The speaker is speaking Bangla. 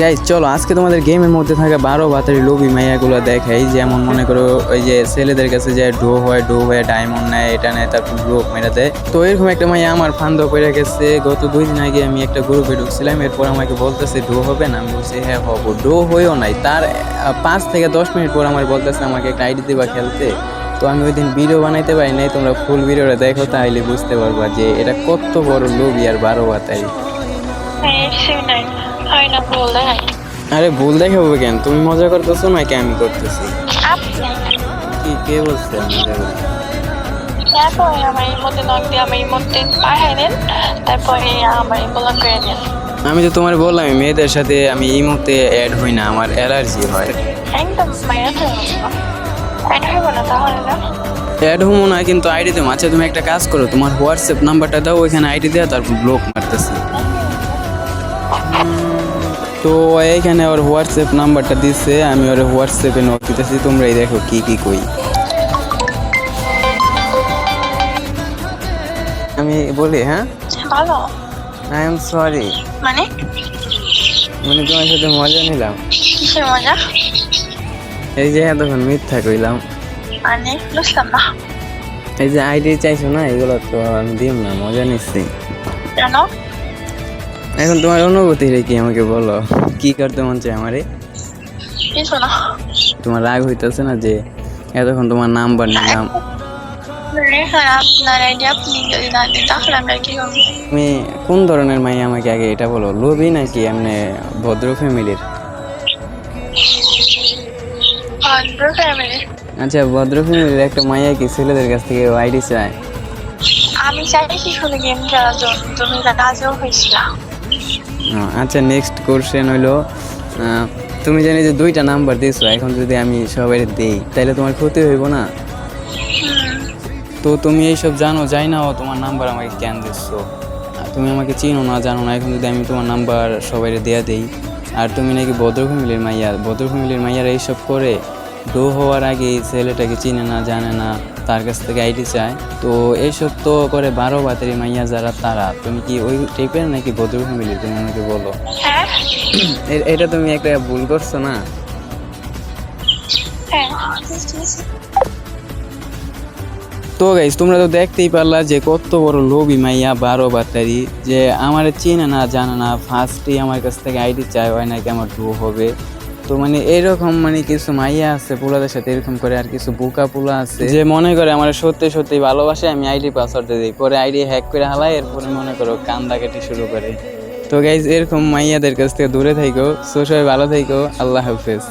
গাইস চলো আজকে তোমাদের গেমের মধ্যে থাকা 12 বাতারি লোভি মাইয়াগুলো দেখাই। যেমন মনে করো ওই যে ছেলেদের কাছে যে ডো হয়ে ডায়মন্ড নেয়, এটা নেয়, তারপর ব্লক মেরে দেয়। তো এরকম একটা মাইয়া আমার ফান্দ করে গেছে। গত 2 দিন আগে আমি একটা গ্রুপে ঢুকছিলাম, এরপর আমাকে বলতেছে ডো হবে না। আমি বলছি হ্যাঁ হবো। ডো হয়েও নাই, তার 5 থেকে 10 মিনিট পর আমার বলতেছে আমাকে একটা আইডি দিবা খেলতে। তো আমি ওই দিন ভিডিও বানাইতে পারি নাই, তোমরা ফুল ভিডিওটা দেখো তাহলে বুঝতে পারবা যে এটা কত বড় লোভি আর 12 বাতারি। আরে ভুল দেখাবো কেন? তুমি মজা করতেছো নাকি আমি করতেছি? কি কে বলছে মজা করতে? আমি তো তোমার বললাম মেয়েদের সাথে আমি এই মুহূর্তে অ্যাড হই না, আমার অ্যালার্জি হয়। অ্যাড হবো না কিন্তু আইডি দেবো। আচ্ছা তুমি একটা কাজ করো, তোমার হোয়াটসঅ্যাপ নাম্বারটা দাও, ওইখানে আইডি দেওয়া, তারপর ব্লক মারতেছি। তো এইখানে ওর হোয়াটসঅ্যাপ নাম্বারটা দিচ্ছে, আমি ওর হোয়াটসঅ্যাপে নক দিতেছি। তোমরাই দেখো কি কি কই। আমি বলি হ্যাঁ ভালো। I am sorry. মানে তোমার সাথে মজা নিলাম। কিসের মজা? এই যে এতক্ষণ মিথ্যা কইলাম। মানে বুঝলাম না। এই যে আইডি চাইছো না, এগুলো তো আমি দিম না, মজা নিচ্ছি। কেন? এখন তোমার অনুভূতি কি আমাকে বলো, কি করতে মন চায় আমারে? কিছু না। তোমার রাগ হইতেছে না যে এতক্ষণ তোমার নাম্বার নিলাম? আপনার আইডি আপনি যদি না দিন তাহলে আমরা কি করব? তুমি কোন ধরনের মাই আমাকে আগে এটা বলো, লোভী নাকি এমনি ভদ্র ফ্যামিলির? ভদ্র ফ্যামিলি। আচ্ছা ভদ্র ফ্যামিলির একটা মাইয়া কি ছেলেদের কাছ থেকে আইডি চায়? আমি চাই কি শুনে গেম খেলার জন্য, তুমি রাজও হয়েছিলা। আচ্ছা নেক্সট কোশ্চেন হইলো, তুমি জানি যে 2টা নাম্বার দিয়েছো, এখন যদি আমি সবাই দেই তাহলে তোমার ক্ষতি হইব না? তো তুমি এইসব জানো যাই না, ও তোমার নাম্বার আমাকে কেন দিচ্ছো? তুমি আমাকে চিনো না জানো না, এখন যদি আমি তোমার নাম্বার সবাই দেয়া দেই, আর তুমি নাকি ভদ্র ফ্যামিলির মাইয়া, ভদ্র ফ্যামিলির মাইয়ারা এইসব করে। ডো হওয়ার আগে ছেলেটাকে চিনে না জানে না, তার কাছ থেকে আইডি চায়। তো এইসব তো করে 12 বাতারি মাইয়া যারা, তারা তুমি কি ওই টাইপের নাকি ভদ্র ফ্যামিলির? তুমি আমাকে বলো। এটা তুমি একটা ভুল করছো না? তো গাইস তোমরা তো দেখতেই পারলা যে কত বড় লোভী মাইয়া 12 বাতারি, যে আমার চিনে না জানে না, ফার্স্টই আমার কাছ থেকে আইডি চায়, হয় নাকি আমার ডো হবে। তো এরকম কিছু মাইয়া আছে পোলাদের সাথে এরকম করে, আর কিছু বোকা পোলা আছে যে মনে করে আমার সত্যি সত্যি ভালোবাসে, আমি আইডি পাসওয়ার্ড দিই, পরে আইডি হ্যাক করে হালাই, এরপরে মনে করো কান্দা কাটি শুরু করে। তো গাইস এরকম মাইয়াদের কাছ থেকে দূরে থাইকো। সো সবাই ভালো থাইকো, আল্লাহ হাফেজ।